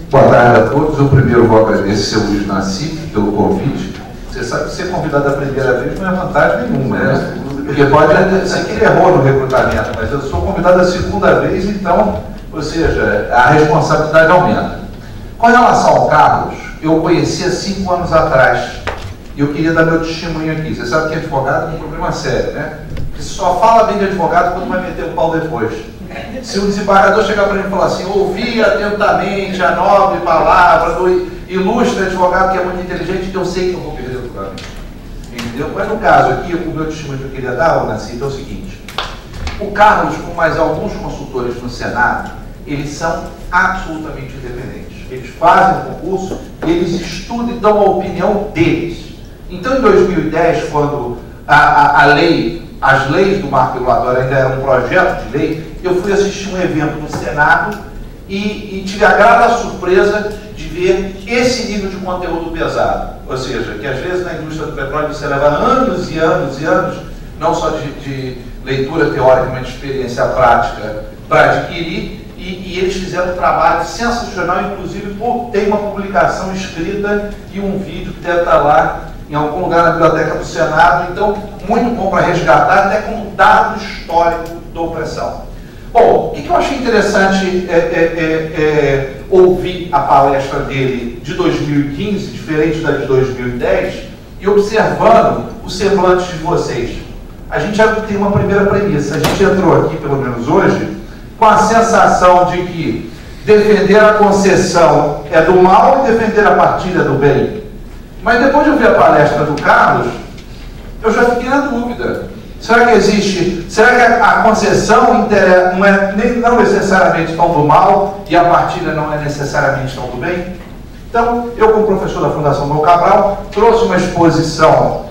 Boa tarde a todos. Eu primeiro vou agradecer ao Luiz Nassif pelo convite. Você sabe que ser convidado a primeira vez não é vantagem nenhuma, né? Porque pode ser que ele errou no recrutamento, mas eu sou convidado a segunda vez, então, ou seja, a responsabilidade aumenta. Com relação ao Carlos, eu o conheci há 5 anos atrás. E eu queria dar meu testemunho aqui. Você sabe que advogado é um problema sério, né? Porque só fala bem de advogado quando vai meter o pau depois. Se o desembargador chegar para ele e falar assim, ouvi atentamente a nobre palavra do ilustre advogado que é muito inteligente, eu sei que eu vou perder o julgamento. Entendeu? Mas no caso aqui, o meu testemunho que eu queria dar, Nassif, é o seguinte. O Carlos, com mais alguns consultores no Senado, eles são absolutamente independentes. Eles fazem o concurso, eles estudam e dão a opinião deles. Então, em 2010, quando as leis do marco regulatório ainda eram um projeto de lei, eu fui assistir um evento no Senado e tive a grata surpresa de ver esse nível de conteúdo pesado. Ou seja, que às vezes na indústria do petróleo você leva anos e anos e anos, não só de leitura teórica, mas de experiência prática para adquirir, e eles fizeram um trabalho sensacional, inclusive tem uma publicação escrita e um vídeo que deve estar lá em algum lugar na biblioteca do Senado, então muito bom para resgatar, até como dado histórico da opressão. Bom, o que eu achei interessante ouvir a palestra dele de 2015, diferente da de 2010, e observando os semblantes de vocês. A gente já tem uma primeira premissa, a gente entrou aqui, pelo menos hoje, com a sensação de que defender a concessão é do mal e defender a partilha é do bem. Mas depois de ouvir a palestra do Carlos, eu já fiquei na dúvida. Será que existe? Será que a concessão não necessariamente tão do mal e a partilha não é necessariamente tão do bem? Então, eu, como professor da Fundação Dom Cabral, trouxe uma exposição.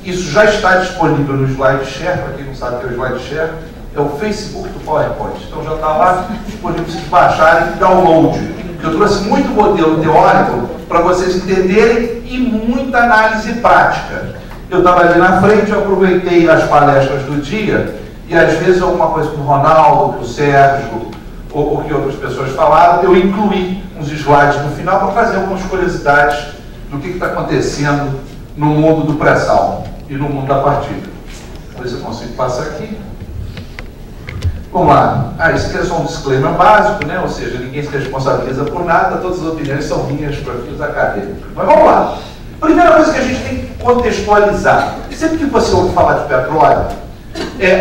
Isso já está disponível no SlideShare, para quem não sabe o que é o SlideShare, é o Facebook do PowerPoint. Então já está lá disponível para vocês baixarem e download. Eu trouxe muito modelo teórico para vocês entenderem e muita análise prática. Eu estava ali na frente, eu aproveitei as palestras do dia e às vezes alguma coisa com o Ronaldo, com o Sérgio, ou que outras pessoas falaram, eu incluí uns slides no final para trazer algumas curiosidades do que está acontecendo no mundo do pré-sal e no mundo da partilha. Vamos ver se eu consigo passar aqui. Vamos lá. Isso aqui é só um disclaimer básico, né? Ou seja, ninguém se responsabiliza por nada, todas as opiniões são minhas para fins acadêmicos. Mas vamos lá. Primeira coisa que a gente tem que contextualizar. Sempre que você ouve falar de petróleo,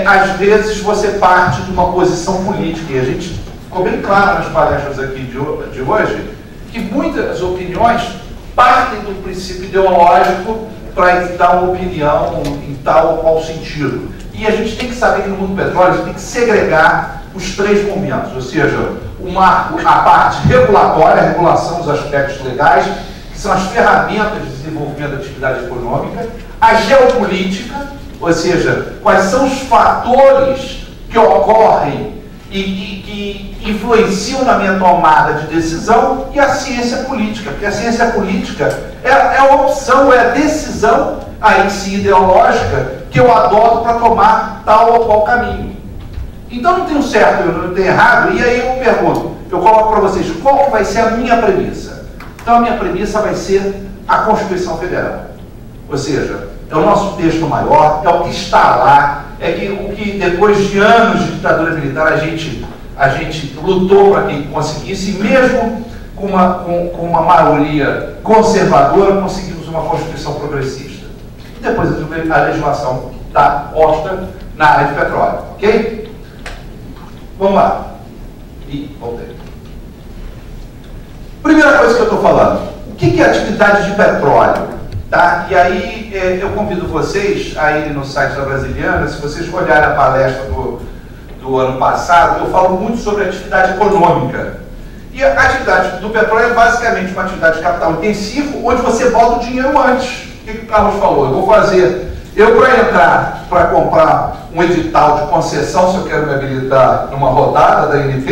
às vezes você parte de uma posição política, e a gente ficou bem claro nas palestras aqui de hoje, que muitas opiniões partem do princípio ideológico para dar uma opinião em tal ou qual sentido. E a gente tem que saber que no mundo do petróleo a gente tem que segregar os 3 momentos, ou seja, a parte regulatória, a regulação dos aspectos legais, que são as ferramentas de desenvolvimento da atividade econômica, a geopolítica, ou seja, quais são os fatores que ocorrem e que influenciam na minha tomada de decisão, e a ciência política, porque a ciência política é a opção, é a decisão, aí sim ideológica, que eu adoto para tomar tal ou qual caminho. Então não tem um certo, eu não tenho errado, e aí eu pergunto, eu coloco para vocês, qual vai ser a minha premissa? Então a minha premissa vai ser a Constituição Federal. Ou seja, é o nosso texto maior, é o que está lá, o que depois de anos de ditadura militar a gente lutou para que conseguisse, e mesmo com uma maioria conservadora conseguimos uma Constituição progressista. E depois a legislação está posta na área de petróleo, ok? Vamos lá. E voltei. Primeira coisa que eu estou falando, o que é atividade de petróleo? Tá? E aí eu convido vocês a irem no site da Brasiliana. Se vocês olharem a palestra do ano passado, eu falo muito sobre atividade econômica. E a atividade do petróleo é basicamente uma atividade de capital intensivo, onde você bota o dinheiro antes. O que o Carlos falou? Eu vou fazer, para entrar, para comprar um edital de concessão, se eu quero me habilitar numa rodada da ANP,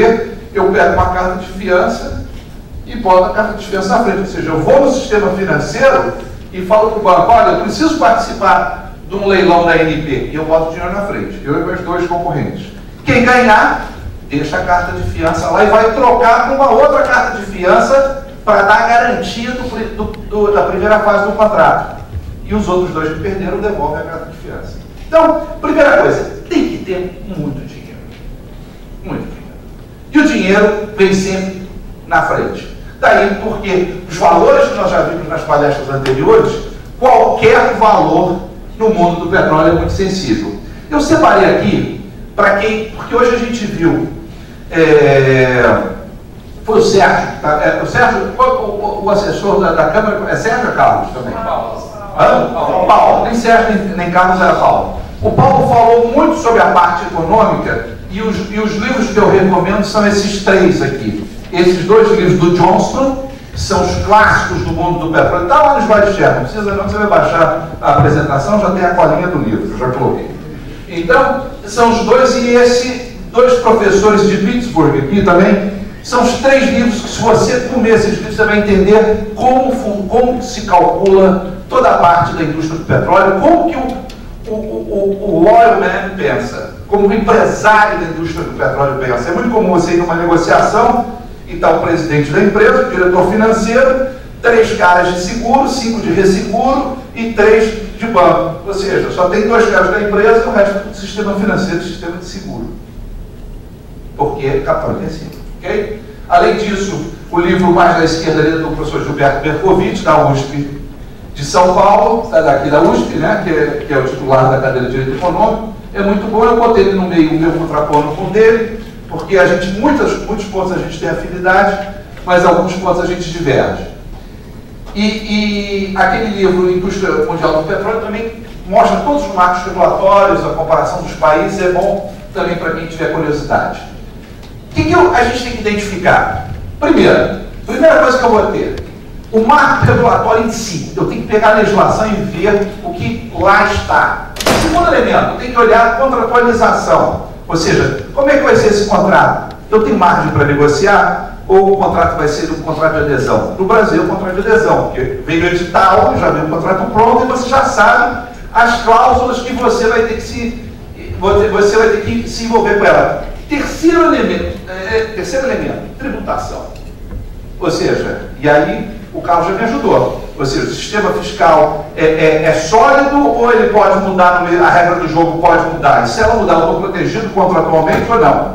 eu pego uma carta de fiança e boto a carta de fiança na frente. Ou seja, eu vou no sistema financeiro e falo para o banco, olha, eu preciso participar de um leilão da ANP, e eu boto o dinheiro na frente, eu e meus 2 concorrentes. Quem ganhar, deixa a carta de fiança lá e vai trocar por uma outra carta de fiança para dar a garantia da primeira fase do contrato. E os outros dois que perderam devolvem a carta de fiança. Então, primeira coisa, tem que ter muito dinheiro. Muito dinheiro. E o dinheiro vem sempre na frente. Daí porque os valores que nós já vimos nas palestras anteriores, qualquer valor no mundo do petróleo é muito sensível. Eu separei aqui, para quem, porque hoje a gente viu, foi o Sérgio, o Sérgio, o assessor da Câmara, é Sérgio ou Carlos também? Paulo, nem Sérgio nem Carlos, era Paulo. O Paulo falou muito sobre a parte econômica e os livros que eu recomendo são esses três aqui. Esses dois livros do Johnston, que são os clássicos do mundo do petróleo. Está lá no SlideShare, não precisa não, você vai baixar a apresentação, já tem a colinha do livro, já coloquei. Então, são os dois, e esses dois professores de Pittsburgh aqui também, são os três livros que, se você comer esses livros, você vai entender como se calcula toda a parte da indústria do petróleo, como que o oil man pensa, como o empresário da indústria do petróleo pensa. É muito comum você ir numa negociação e está o presidente da empresa, o diretor financeiro, 3 caras de seguro, 5 de resseguro e 3 de banco. Ou seja, só tem 2 caras da empresa e o resto do sistema financeiro e sistema de seguro. Porque é capital intensivo. Okay? Além disso, o livro mais da esquerda ali é do professor Gilberto Bercovitch, da USP de São Paulo, daqui da USP, né, que é o titular da cadeira de Direito Econômico. É muito bom, eu botei ele no meio, o meu contraponto com o dele, porque a gente, muitos pontos a gente tem afinidade, mas alguns pontos a gente diverge. E aquele livro, Indústria Mundial do Petróleo, também mostra todos os marcos regulatórios, a comparação dos países, é bom também para quem tiver curiosidade. O que a gente tem que identificar? Primeira coisa que eu vou ter, o marco regulatório em si. Eu tenho que pegar a legislação e ver o que lá está. Segundo elemento, eu tenho que olhar a contratualização. Ou seja, como é que vai ser esse contrato? Eu tenho margem para negociar ou o contrato vai ser um contrato de adesão? No Brasil, o contrato de adesão, porque vem o edital, já vem o contrato pronto e você já sabe as cláusulas que você vai ter que se envolver com ela. Terceiro elemento, tributação. Ou seja, e aí o Carlos já me ajudou. Ou seja, o sistema fiscal é sólido ou ele pode mudar no meio, a regra do jogo pode mudar? E se ela mudar, eu estou protegido contratualmente ou não?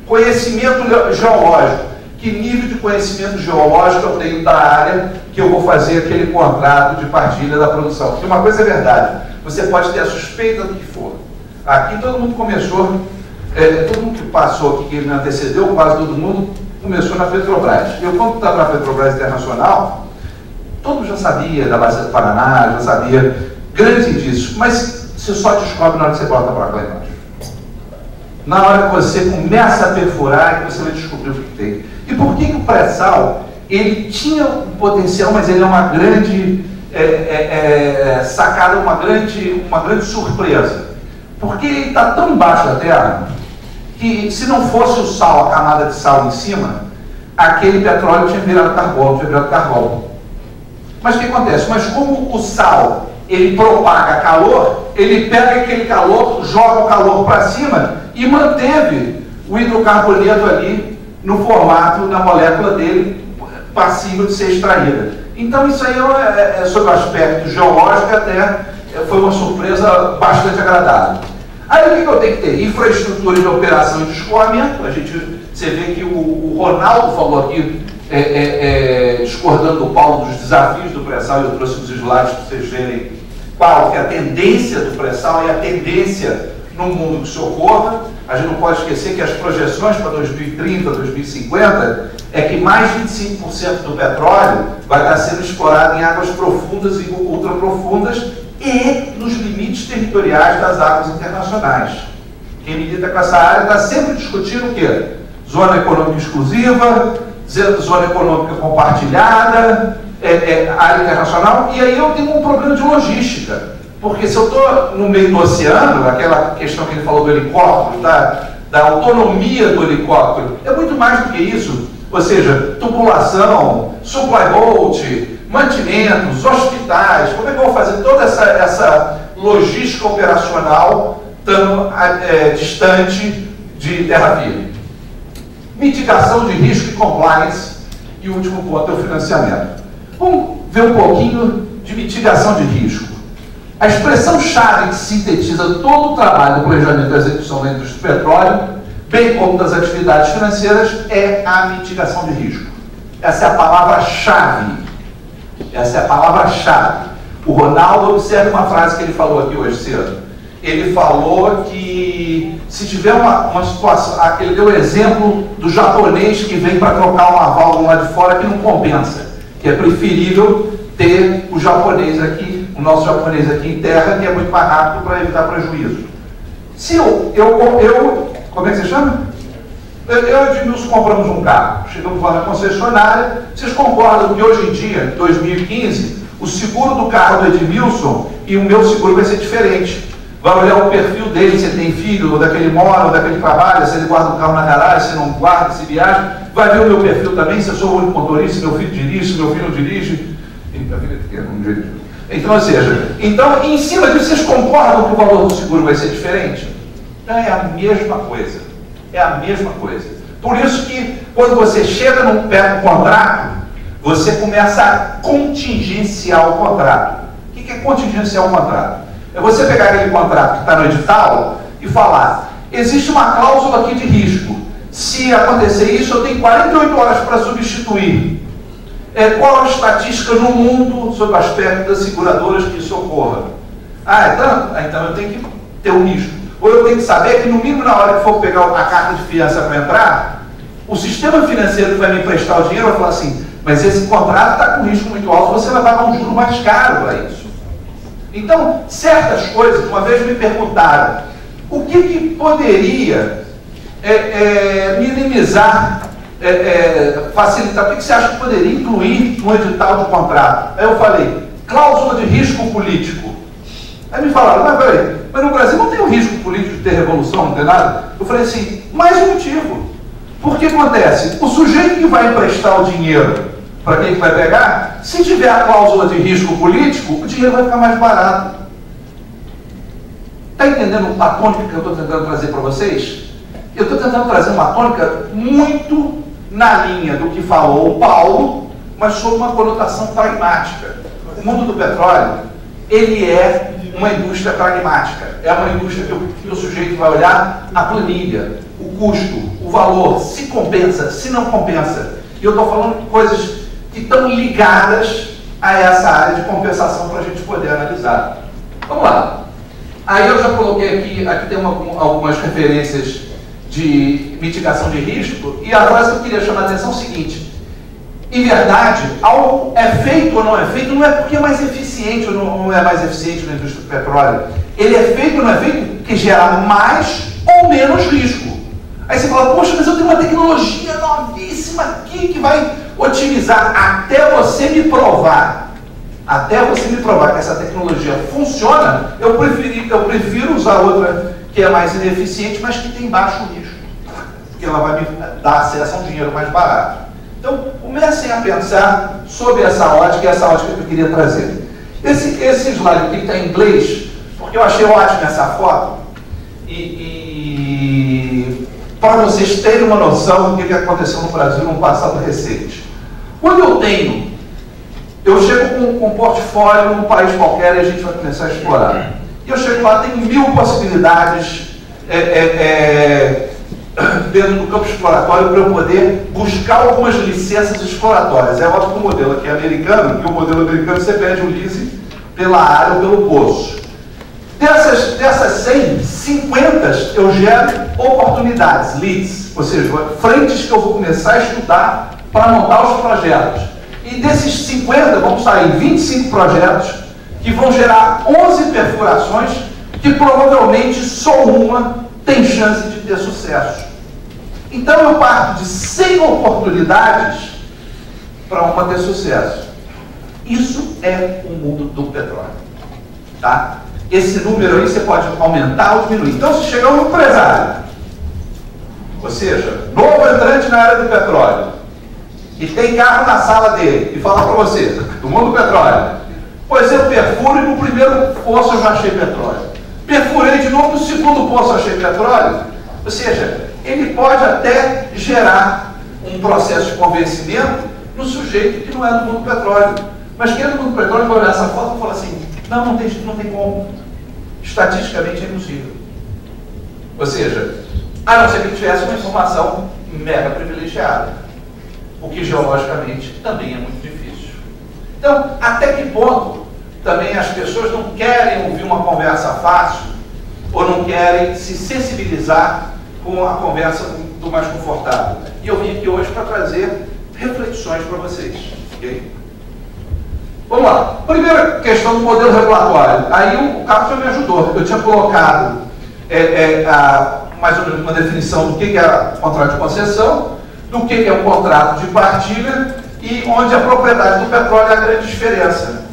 Conhecimento geológico. Que nível de conhecimento geológico eu tenho da área que eu vou fazer aquele contrato de partilha da produção? Porque uma coisa é verdade, você pode ter a suspeita do que for. Aqui todo mundo começou, todo mundo que passou aqui, que me antecedeu, quase todo mundo, começou na Petrobras. Eu, quando estava na Petrobras Internacional, todo mundo já sabia da Bacia do Paraná, já sabia grandes indícios, mas você só descobre na hora que você bota a placa lá embaixo. Na hora que você começa a perfurar, você vai descobrir o que tem. E por que o pré-sal, ele tinha um potencial, mas ele é uma grande sacada, uma grande surpresa. Porque ele está tão embaixo da terra, que se não fosse o sal, a camada de sal em cima, aquele petróleo tinha virado carvão, Mas o que acontece? Mas como o sal, ele propaga calor, ele pega aquele calor, joga o calor para cima e manteve o hidrocarboneto ali no formato, na molécula dele, passível de ser extraída. Então isso aí sob o aspecto geológico até foi uma surpresa bastante agradável. Aí o que eu tenho que ter? Infraestrutura de operação e de escoamento. Você vê que o Ronaldo falou aqui, discordando do Paulo dos desafios do pré-sal, e eu trouxe uns slides para vocês verem qual que é a tendência do pré-sal e a tendência no mundo que se ocorra. A gente não pode esquecer que as projeções para 2030, 2050, é que mais de 25% do petróleo vai estar sendo explorado em águas profundas e ultraprofundas e nos limites territoriais das águas internacionais. Quem milita com essa área está sempre discutindo o quê? Zona econômica exclusiva, zona econômica compartilhada, área internacional, e aí eu tenho um problema de logística. Porque se eu estou no meio do oceano, aquela questão que ele falou do helicóptero, da autonomia do helicóptero, é muito mais do que isso. Ou seja, tripulação, supply boat, mantimentos, hospitais, como é que eu vou fazer toda essa logística operacional tão distante de terra firme? mitigação de risco e compliance, e o último ponto é o financiamento. Vamos ver um pouquinho de mitigação de risco. A expressão-chave que sintetiza todo o trabalho do planejamento e execução da indústria do petróleo, bem como das atividades financeiras, é a mitigação de risco. Essa é a palavra-chave. Essa é a palavra-chave. O Ronaldo, observe uma frase que ele falou aqui hoje cedo. Ele falou que se tiver uma situação, ele deu o exemplo do japonês que vem para trocar uma válvula lá de fora que não compensa, que é preferível ter o japonês aqui, o nosso japonês aqui em terra, que é muito mais rápido para evitar prejuízo. Se como é que você chama? Eu e o Edmilson compramos um carro, chegamos lá na concessionária. Vocês concordam que hoje em dia, 2015, o seguro do carro do Edmilson e o meu seguro vai ser diferente? Vai olhar o perfil dele, se ele tem filho, onde é que ele mora, onde é que ele trabalha, se ele guarda o carro na garagem, se não guarda, se viaja. Vai ver o meu perfil também, se eu sou o único motorista, se meu filho dirige, se meu filho não dirige. Então, ou seja, em cima disso, vocês concordam que o valor do seguro vai ser diferente? Então, é a mesma coisa. É a mesma coisa. Por isso que, quando você chega num contrato, você começa a contingenciar o contrato. O que é contingenciar o contrato? É você pegar aquele contrato que está no edital e falar: existe uma cláusula aqui de risco. Se acontecer isso, eu tenho 48 horas para substituir. Qual a estatística no mundo sobre o aspecto das seguradoras que isso ocorra? É tanto? Então eu tenho que ter um risco. Ou eu tenho que saber que, no mínimo, na hora que for pegar a carta de fiança para entrar, o sistema financeiro que vai me emprestar o dinheiro vai falar assim: mas esse contrato está com risco muito alto, você vai pagar um juro mais caro para isso. Então, certas coisas, uma vez me perguntaram o que poderia minimizar, facilitar, o que você acha que poderia incluir no edital de contrato? Aí eu falei: cláusula de risco político. Aí me falaram: mas no Brasil não tem um risco político de ter revolução, não tem nada? Eu falei assim: mais um motivo. Porque acontece, o sujeito que vai emprestar o dinheiro para quem que vai pegar, se tiver a cláusula de risco político, o dinheiro vai ficar mais barato. Está entendendo a tônica que eu estou tentando trazer para vocês? Eu estou tentando trazer uma tônica muito na linha do que falou o Paulo, mas sob uma conotação pragmática. O mundo do petróleo, ele é uma indústria pragmática. É uma indústria que o sujeito vai olhar a planilha, o custo, o valor, se compensa, se não compensa. E eu estou falando de coisas que estão ligadas a essa área de compensação para a gente poder analisar. Vamos lá. Aí eu já coloquei aqui tem algumas referências de mitigação de risco, e a frase que eu queria chamar a atenção é o seguinte: em verdade, algo é feito ou não é feito, não é porque é mais eficiente ou não é mais eficiente na indústria do petróleo. Ele é feito ou não é feito porque gera mais ou menos risco. Aí você fala: poxa, mas eu tenho uma tecnologia novíssima aqui que vai otimizar. Até você me provar que essa tecnologia funciona, eu prefiro usar outra que é mais ineficiente, mas que tem baixo risco, porque ela vai me dar acesso a um dinheiro mais barato. Então, comecem a pensar sobre essa ótica, e essa ótica que eu queria trazer. Esse slide aqui está em inglês, porque eu achei ótima essa foto, e para vocês terem uma noção do que aconteceu no Brasil no passado recente. Quando eu chego com um portfólio num país qualquer e a gente vai começar a explorar. E eu chego lá, tem 1000 possibilidades dentro do campo exploratório para eu poder buscar algumas licenças exploratórias. É óbvio que o modelo aqui é americano, que o modelo americano você pede o lease pela área ou pelo poço. Dessas 100, 50 eu gero oportunidades, leads, ou seja, frentes que eu vou começar a estudar para montar os projetos. E desses 50 vão sair 25 projetos que vão gerar 11 perfurações, que provavelmente só uma tem chance de ter sucesso. Então eu parto de 100 oportunidades para uma ter sucesso. Isso é o mundo do petróleo. Tá? Esse número aí você pode aumentar ou diminuir. Então, se chegar um empresário, ou seja, novo entrante na área do petróleo, e tem carro na sala dele, e falar para você, do mundo do petróleo: pois eu perfuro e no primeiro poço eu já achei petróleo. Perfurei de novo, no segundo poço eu achei petróleo. Ou seja, ele pode até gerar um processo de convencimento no sujeito que não é do mundo do petróleo. Mas quem é do mundo do petróleo vai olhar essa foto e falar assim, não tem como. Estatisticamente é impossível. Ou seja, a não ser que tivesse uma informação mega privilegiada, o que geologicamente também é muito difícil. Então, até que ponto também as pessoas não querem ouvir uma conversa fácil ou não querem se sensibilizar com a conversa do mais confortável? E eu vim aqui hoje para trazer reflexões para vocês. Okay? Vamos lá. Primeira questão do modelo regulatório. Aí o Carlos já me ajudou. Eu tinha colocado mais ou menos uma definição do que é contrato de concessão, do que é um contrato de partilha e onde a propriedade do petróleo é a grande diferença.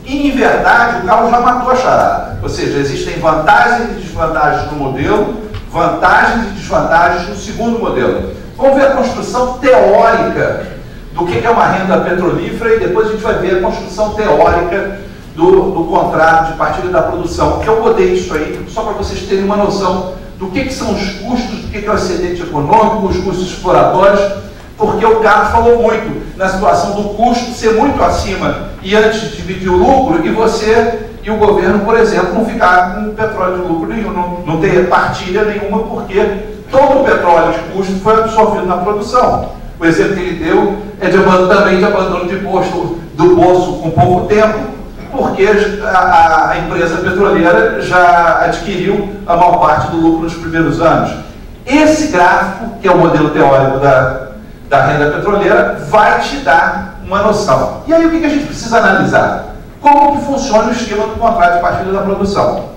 E, em verdade, o Carlos já matou a charada. Ou seja, existem vantagens e desvantagens no modelo, vantagens e desvantagens no segundo modelo. Vamos ver a construção teórica do que é uma renda petrolífera e depois a gente vai ver a construção teórica do contrato de partilha da produção. Eu botei isso aí só para vocês terem uma noção do que são os custos, do que é o excedente econômico, os custos exploratórios, porque o Carlos falou muito na situação do custo ser muito acima e antes de dividir o lucro, e você e o governo, por exemplo, não ficar com petróleo de lucro nenhum, não ter partilha nenhuma, porque todo o petróleo de custo foi absorvido na produção. O exemplo que ele deu é também de abandono de posto do poço com pouco tempo, porque a empresa petroleira já adquiriu a maior parte do lucro nos primeiros anos. Esse gráfico, que é o modelo teórico da renda petroleira, vai te dar uma noção. E aí o que a gente precisa analisar? Como que funciona o esquema do contrato de partilha da produção.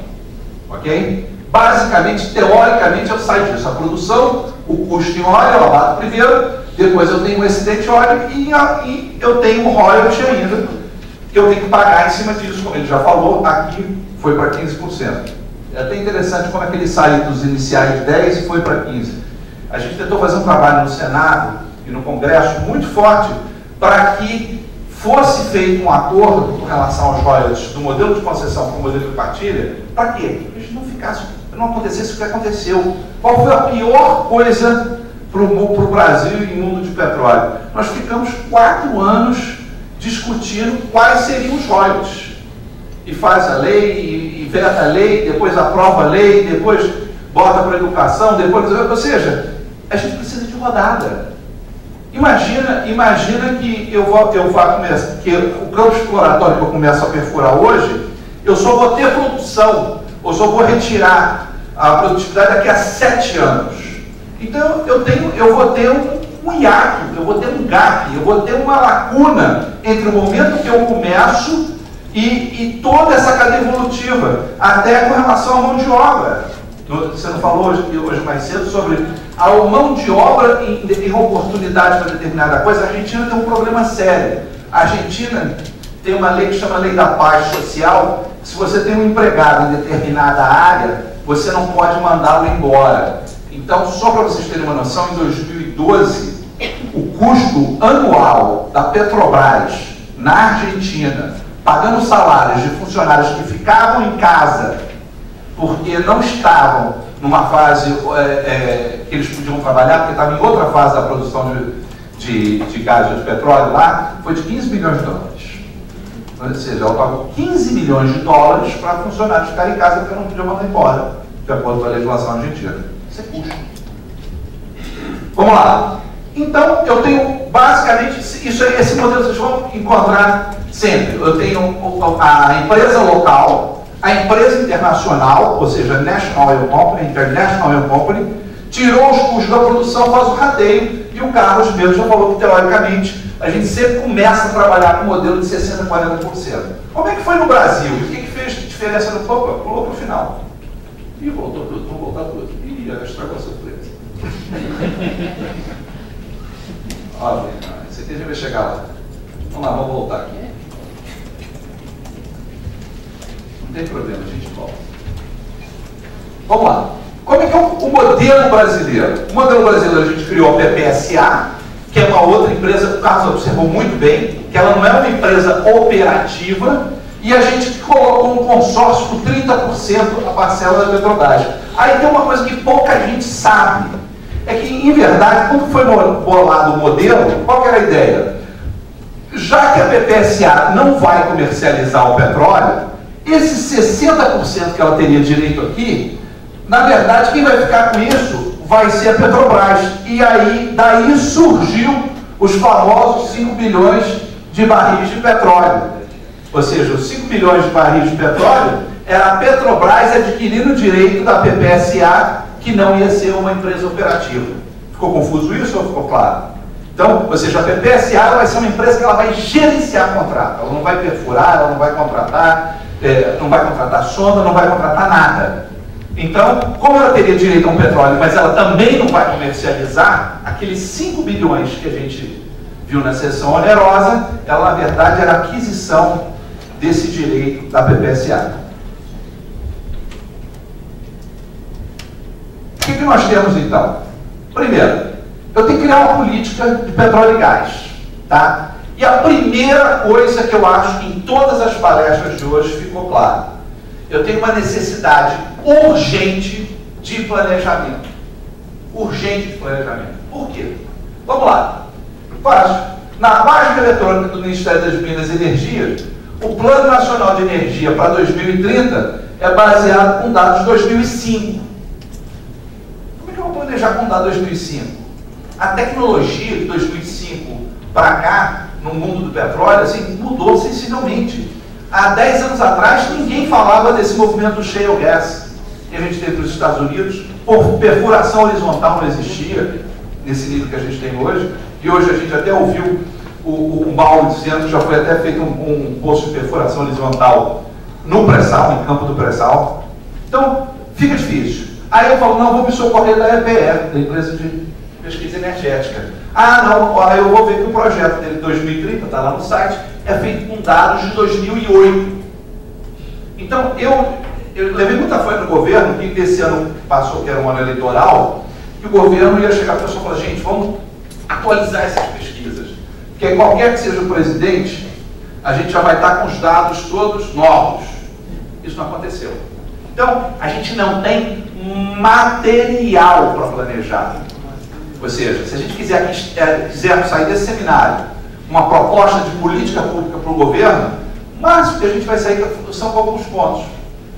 Ok? Basicamente, teoricamente, eu saio disso. A produção, o custo em óleo, eu abato primeiro, depois eu tenho o excedente óleo e eu tenho o royalty ainda, que eu tenho que pagar em cima disso, como ele já falou, aqui foi para 15%. É até interessante como é que ele saiu dos iniciais de 10 e foi para 15%. A gente tentou fazer um trabalho no Senado e no Congresso muito forte para que fosse feito um acordo com relação aos royalties do modelo de concessão com o modelo de partilha. Para quê? Para a gente não acontecesse o que aconteceu. Qual foi a pior coisa para o Brasil e mundo de petróleo? Nós ficamos 4 anos discutindo quais seriam os royalties. E faz a lei, e veta a lei, depois aprova a lei, depois bota para a educação, depois... Ou seja, a gente precisa de rodada. Imagina que eu vou começar, que o campo exploratório que eu começo a perfurar hoje, eu só vou ter produção, ou só vou retirar a produtividade daqui a 7 anos. Então eu vou ter um hiato, eu vou ter um gap, eu vou ter uma lacuna entre o momento que eu começo e toda essa cadeia evolutiva, até com relação à mão de obra. Você não falou hoje mais cedo sobre a mão de obra em oportunidade para determinada coisa. A Argentina tem um problema sério. A Argentina tem uma lei que chama Lei da Paz Social. Se você tem um empregado em determinada área, você não pode mandá-lo embora. Então, só para vocês terem uma noção, em 2012, o custo anual da Petrobras na Argentina, pagando salários de funcionários que ficavam em casa porque não estavam numa fase que eles podiam trabalhar, porque estavam em outra fase da produção de gás e de petróleo lá, foi de 15 milhões de dólares. Ou seja, ela pagou 15 milhões de dólares para funcionários ficarem em casa porque não podiam mandar embora, de acordo com a legislação argentina. Isso é custo. Vamos lá. Então, eu tenho basicamente, esse modelo vocês vão encontrar sempre. Eu tenho a empresa local, a empresa internacional, ou seja, National Oil Company, International Oil Company, tirou os custos da produção, faz o rateio, e o Carlos mesmo já falou que, teoricamente, a gente sempre começa a trabalhar com um modelo de 60% a 40%. Como é que foi no Brasil? O que fez diferença no topo? Pulou para o final. Ih, voltou tudo, vamos voltar tudo. Ih, estragou a surpresa. Olha, esse aqui a gente vai chegar lá. Vamos lá, vamos voltar aqui. Não tem problema, a gente volta. Vamos lá. Como é que é o modelo brasileiro? O modelo brasileiro, a gente criou a PPSA, que é uma outra empresa, o Carlos observou muito bem, que ela não é uma empresa operativa, e a gente colocou um consórcio por 30% a parcela da Petrobras. Aí tem uma coisa que pouca gente sabe. é que, em verdade, quando foi bolado o modelo, qual que era a ideia? Já que a PPSA não vai comercializar o petróleo, esses 60% que ela teria direito aqui, na verdade, quem vai ficar com isso vai ser a Petrobras. E aí, daí surgiu os famosos 5 bilhões de barris de petróleo. Ou seja, os 5 bilhões de barris de petróleo era a Petrobras adquirindo o direito da PPSA, que não ia ser uma empresa operativa. Ficou confuso isso ou ficou claro? Então, ou seja, a PPSA vai ser uma empresa que ela vai gerenciar contrato. Ela não vai perfurar, ela não vai contratar sonda, não vai contratar nada. Então, como ela teria direito a um petróleo, mas ela também não vai comercializar, aqueles 5 bilhões que a gente viu na seção onerosa, ela, na verdade, era a aquisição desse direito da PPSA. O que nós temos, então? Primeiro, eu tenho que criar uma política de petróleo e gás, tá? E a primeira coisa que eu acho que em todas as palestras de hoje ficou claro, eu tenho uma necessidade urgente de planejamento. Urgente de planejamento. Por quê? Vamos lá. Fácil. Na página eletrônica do Ministério das Minas e Energia, o Plano Nacional de Energia para 2030 é baseado com dados de 2005. Como é que eu vou planejar com dados de 2005? A tecnologia de 2005 para cá, no mundo do petróleo, assim, mudou sensivelmente. Há 10 anos atrás, ninguém falava desse movimento shale gas que a gente teve nos Estados Unidos. Por perfuração horizontal não existia nesse nível que a gente tem hoje. E hoje a gente até ouviu o Paulo dizendo que já foi até feito um poço de perfuração horizontal no pré-sal, em campo do pré-sal. Então, fica difícil. Aí eu falo, não, vou me socorrer da EPE, da Empresa de Pesquisa Energética. Ah, não, aí eu vou ver que o projeto dele de 2030, está lá no site, é feito com dados de 2008. Então, eu levei muita fé no governo, que desse ano passou, que era um ano eleitoral, que o governo ia chegar para a pessoa e falar, gente, vamos atualizar essas pesquisas. Porque qualquer que seja o presidente, a gente já vai estar com os dados todos novos. Isso não aconteceu. Então, a gente não tem material para planejar. Ou seja, se a gente quiser sair desse seminário, uma proposta de política pública para o governo, o máximo que a gente vai sair são alguns pontos.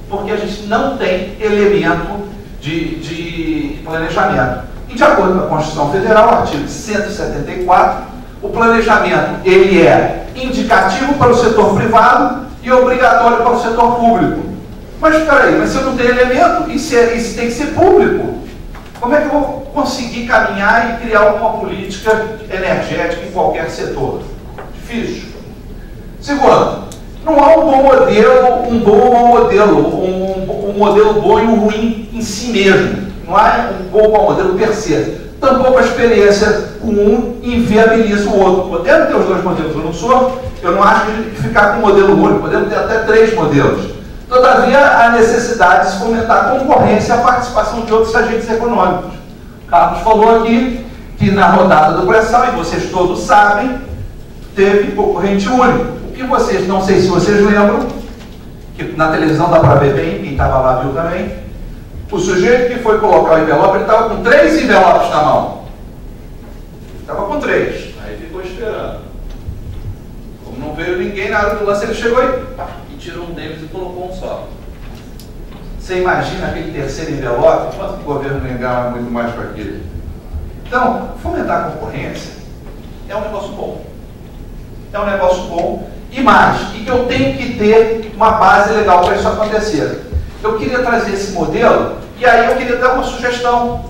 Porque a gente não tem elemento de planejamento. E de acordo com a Constituição Federal, artigo 174, o planejamento ele é indicativo para o setor privado e obrigatório para o setor público. Mas espera aí, mas se eu não tenho elemento, isso tem que ser público. Como é que eu vou conseguir caminhar e criar uma política energética em qualquer setor? Difícil. Segundo, não há um bom modelo, um bom ou mau modelo, um modelo bom e um ruim em si mesmo. Não há um bom ou mau modelo per se. Tampouco a experiência com um inviabiliza o outro. Podemos ter os dois modelos, eu não acho que ficar com um modelo único, podemos ter até 3 modelos. Todavia, há necessidade de se fomentar a concorrência e a participação de outros agentes econômicos. O Carlos falou aqui que na rodada do pré-sal, e vocês todos sabem, teve concorrente único. O que vocês, não sei se vocês lembram, que na televisão dá para ver bem, quem estava lá viu também, o sujeito que foi colocar o envelope, ele estava com 3 envelopes na mão. Estava com 3. Aí ficou esperando. Como não veio ninguém, na hora do lance ele chegou e tirou um deles e colocou um só. Você imagina aquele terceiro envelope? Quanto o governo não ganha muito mais para aquele? Então, fomentar a concorrência é um negócio bom. É um negócio bom e mais. E que eu tenho que ter uma base legal para isso acontecer. Eu queria trazer esse modelo e aí eu queria dar uma sugestão.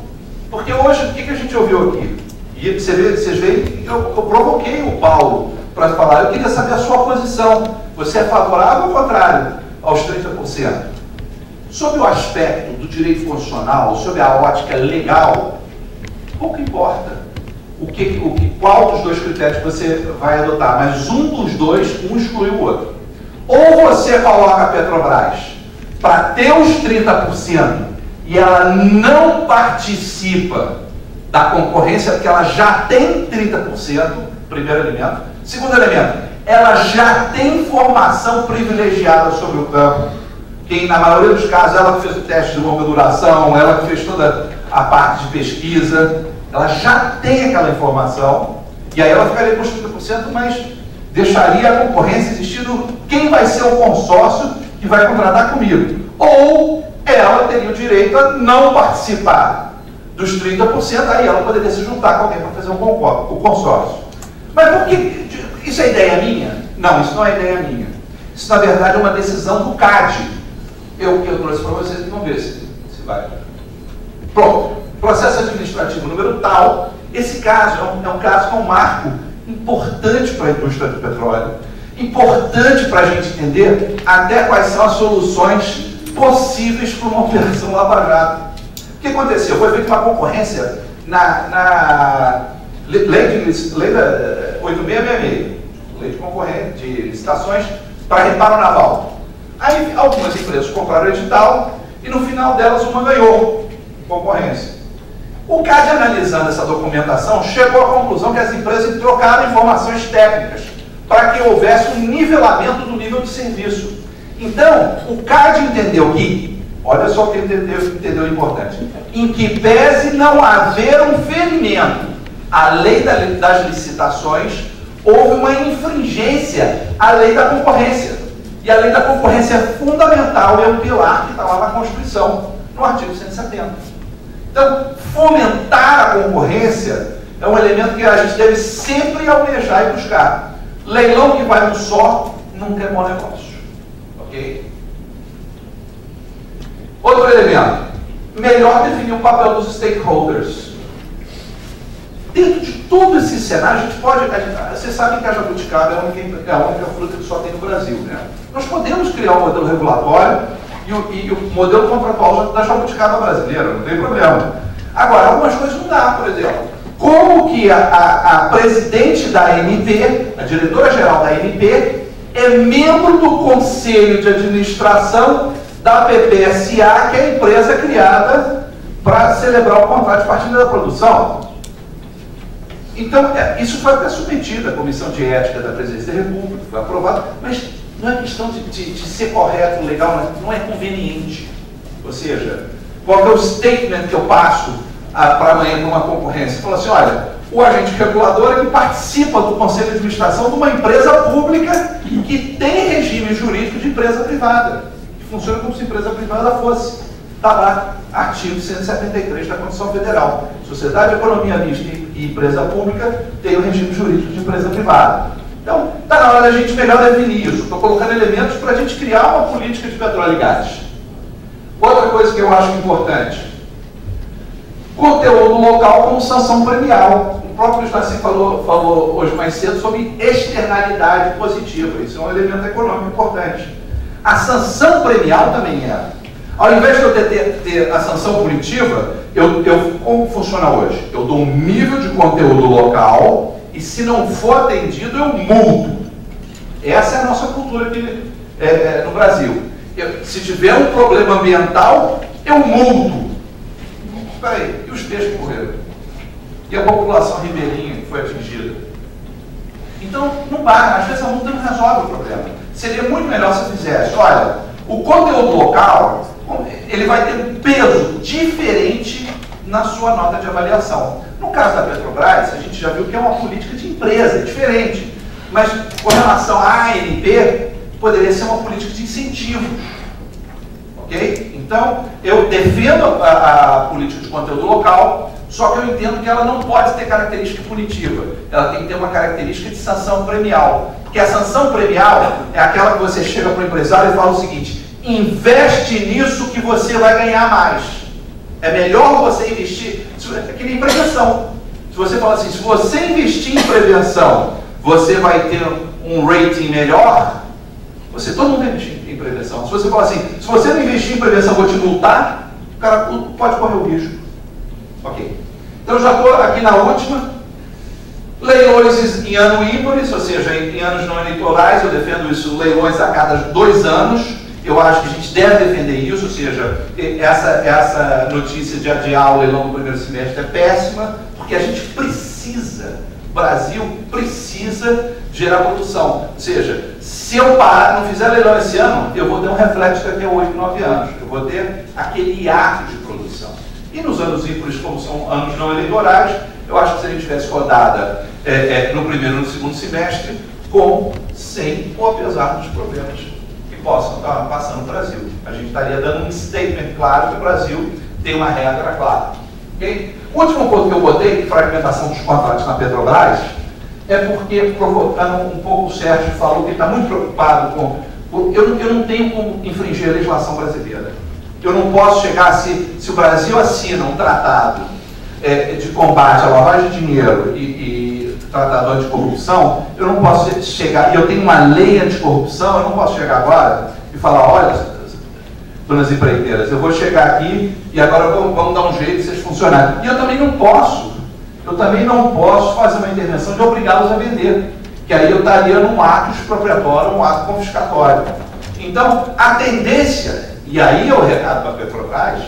Porque hoje, o que a gente ouviu aqui? E vocês veem, eu provoquei o Paulo para falar, eu queria saber a sua posição. Você é favorável ou contrário aos 30%? Sob o aspecto do direito constitucional, sob a ótica legal, pouco importa qual dos 2 critérios você vai adotar, mas um dos dois, um exclui o outro. Ou você coloca a Petrobras para ter os 30% e ela não participa da concorrência, porque ela já tem 30%, primeiro elemento. Segundo elemento, ela já tem informação privilegiada sobre o campo. Quem, na maioria dos casos, ela que fez o teste de longa duração, ela que fez toda a parte de pesquisa, ela já tem aquela informação, e aí ela ficaria com os 30%, mas deixaria a concorrência existindo quem vai ser o consórcio que vai contratar comigo. Ou ela teria o direito a não participar dos 30%, aí ela poderia se juntar com alguém para fazer o consórcio. Mas por que? Isso é ideia minha? Não, isso não é ideia minha. Isso, na verdade, é uma decisão do CAD. Eu trouxe para vocês e vão ver se vai. Pronto. Processo administrativo número tal. Esse caso é um caso que é um marco importante para a indústria do petróleo, importante para a gente entender até quais são as soluções possíveis para uma operação Lava Jato. O que aconteceu? Foi feita uma concorrência na lei da 8666, lei de concorrência de licitações para reparo naval. Aí algumas empresas compraram o edital e no final delas uma ganhou concorrência. O CAD, analisando essa documentação, chegou à conclusão que as empresas trocaram informações técnicas para que houvesse um nivelamento do nível de serviço. Então, o CAD entendeu que, olha só o que ele entendeu importante, em que pese não haver um ferimento à lei das licitações, houve uma infringência à lei da concorrência. E a lei da concorrência é fundamental, é um pilar que está lá na Constituição, no artigo 170. Então, fomentar a concorrência é um elemento que a gente deve sempre almejar e buscar. Leilão que vai no só nunca é bom negócio. Ok? Outro elemento. Melhor definir o papel dos stakeholders. Dentro de todo esse cenário, a gente pode... Vocês sabem que a jabuticaba é a única fruta que só tem no Brasil, né? Nós podemos criar um modelo regulatório e o modelo contratual da jabuticaba brasileira, não tem problema. Agora, algumas coisas não dá, por exemplo. Como que a presidente da ANP, a diretora-geral da ANP, é membro do conselho de administração da PPSA, que é a empresa criada para celebrar o contrato de partilha da produção. Então, isso foi até submetido à Comissão de Ética da Presidência da República, foi aprovado, mas não é questão de ser correto, legal, não é conveniente. Ou seja, qual é o statement que eu passo para amanhã para uma concorrência? Fala assim, olha, o agente regulador ele participa do conselho de administração de uma empresa pública que tem regime jurídico de empresa privada, que funciona como se empresa privada fosse. Está lá, artigo 173 da Constituição Federal. Sociedade, economia mista e empresa pública tem o regime jurídico de empresa privada. Então, está na hora da gente melhor definir isso. Estou colocando elementos para a gente criar uma política de petróleo e gás. Outra coisa que eu acho importante. Conteúdo local como sanção premial. O próprio Stacy falou hoje mais cedo sobre externalidade positiva. Isso é um elemento econômico importante. A sanção premial também é. Ao invés de eu ter a sanção punitiva, como funciona hoje? Eu dou um nível de conteúdo local e se não for atendido, eu multo. Essa é a nossa cultura aqui no Brasil. Se tiver um problema ambiental, eu multo. Espera aí, e os peixes morreram? E a população ribeirinha que foi atingida? Então, não para. Às vezes a multa não resolve o problema. Seria muito melhor se eu fizesse, olha, o conteúdo local, ele vai ter um peso diferente na sua nota de avaliação. No caso da Petrobras, a gente já viu que é uma política de empresa, diferente. Mas com relação à ANP, poderia ser uma política de incentivos. Ok? Então, eu defendo a política de conteúdo local, só que eu entendo que ela não pode ter característica punitiva. Ela tem que ter uma característica de sanção premial. Porque a sanção premial é aquela que você chega para o empresário e fala o seguinte: investe nisso que você vai ganhar mais. É melhor você investir. É que nem prevenção. Se você fala assim, se você investir em prevenção, você vai ter um rating melhor, todo mundo vai investir em prevenção. Se você falar assim, se você não investir em prevenção, eu vou te multar, o cara pode correr o risco. Ok. Então já estou aqui na última. Leilões em ano ímpares, ou seja, em anos não eleitorais, eu defendo isso, leilões a cada 2 anos. Eu acho que a gente deve defender isso, ou seja, essa notícia de adiar o leilão do primeiro semestre é péssima, porque a gente precisa, o Brasil precisa gerar produção. Ou seja, se eu parar, não fizer leilão esse ano, eu vou ter um reflexo daqui a 8, 9 anos. Eu vou ter aquele hiato de produção. E nos anos ímpares, como são anos não eleitorais, eu acho que se a gente tivesse rodada no primeiro e no segundo semestre, com, sem ou apesar dos problemas que possam estar passando no Brasil. A gente estaria dando um statement claro que o Brasil tem uma regra clara. Okay? O último ponto que eu botei, fragmentação dos contratos na Petrobras, é porque, provocando um pouco, o Sérgio falou que ele está muito preocupado com... Eu não tenho como infringir a legislação brasileira. Eu não posso chegar, se o Brasil assina um tratado de combate à lavagem de dinheiro e tratado anticorrupção, eu não posso chegar, e eu tenho uma lei anticorrupção, eu não posso chegar agora e falar, olha, donas empreiteiras, eu vou chegar aqui e agora vamos dar um jeito de vocês funcionarem. E eu também não posso fazer uma intervenção de obrigá-los a vender, que aí eu estaria num ato expropriatório, um ato confiscatório. Então, a tendência, e aí é o recado para a Petrobras,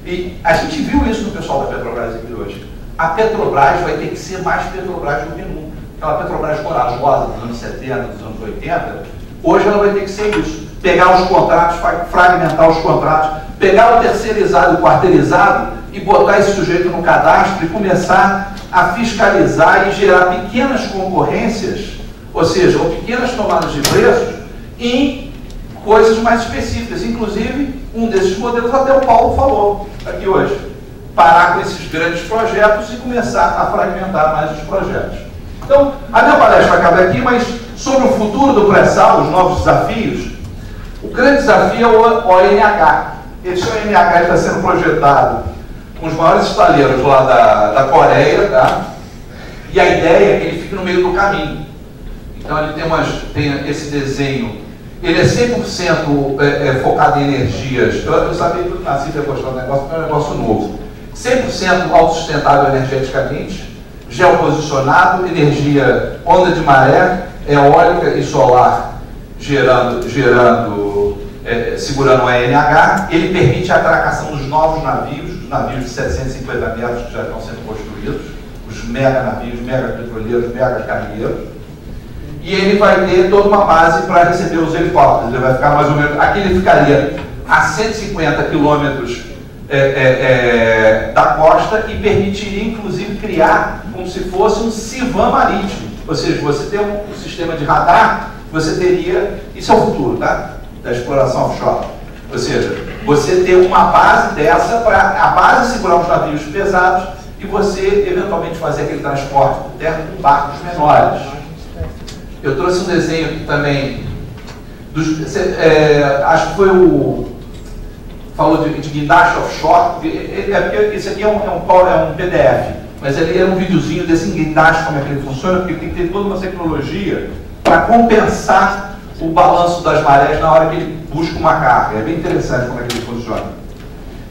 e a gente viu isso no pessoal da Petrobras aqui hoje, a Petrobras vai ter que ser mais Petrobras do que nunca. Aquela Petrobras corajosa dos anos 70, dos anos 80, hoje ela vai ter que ser isso. Pegar os contratos, fragmentar os contratos, pegar o terceirizado e o quarteirizado e botar esse sujeito no cadastro e começar a fiscalizar e gerar pequenas concorrências, ou seja, ou pequenas tomadas de preços em coisas mais específicas. Inclusive, um desses modelos até o Paulo falou aqui hoje. Parar com esses grandes projetos e começar a fragmentar mais os projetos. Então, a minha palestra acaba aqui, mas sobre o futuro do pré-sal, os novos desafios, o grande desafio é o ONH. Esse ONH está sendo projetado com os maiores estaleiros lá da Coreia, tá? E a ideia é que ele fique no meio do caminho. Então ele tem esse desenho, ele é 100% focado em energias. Eu sabia que o Nassim ia gostar do negócio, porque é um negócio novo. 100% autossustentável energeticamente, geoposicionado, energia, onda de maré, eólica e solar, segurando o ENH. Ele permite a atracação dos novos navios, dos navios de 750 metros que já estão sendo construídos, os mega navios, mega petroleiros, mega cargueiros. E ele vai ter toda uma base para receber os helicópteros. Ele vai ficar mais ou menos... Aqui ele ficaria a 150 quilômetros da costa e permitiria, inclusive, criar como se fosse um CIVAM marítimo. Ou seja, você tem um sistema de radar, você teria... Isso é o futuro, tá? Da exploração offshore. Ou seja, você ter uma base dessa para a base segurar os navios pesados e você, eventualmente, fazer aquele transporte por terra com barcos menores. Eu trouxe um desenho aqui também, acho que foi falou de guindaste offshore, porque esse aqui é um PDF, mas ele é um videozinho desse guindaste, como é que ele funciona, porque tem que ter toda uma tecnologia para compensar o balanço das marés na hora que ele busca uma carga. É bem interessante como é que ele funciona.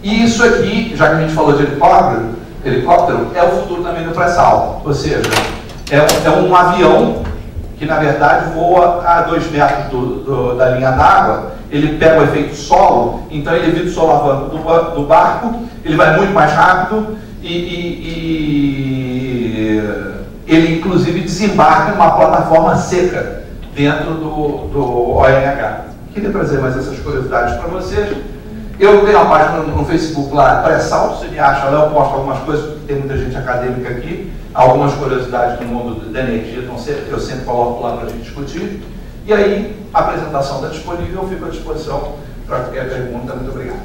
E isso aqui, já que a gente falou de helicóptero, é o futuro também do pré-sal, ou seja, é um avião que na verdade voa a 2 metros da linha d'água, ele pega o efeito solo, então ele evita o solavanco do barco, ele vai muito mais rápido e ele inclusive desembarca numa plataforma seca dentro do ONH. Queria trazer mais essas curiosidades para vocês. Eu tenho uma página no Facebook lá, pré-sal, você me acha lá, eu posto algumas coisas, porque tem muita gente acadêmica aqui, algumas curiosidades do mundo da energia, então eu sempre coloco lá para a gente discutir. E aí, a apresentação está disponível, eu fico à disposição para qualquer pergunta. Muito obrigado.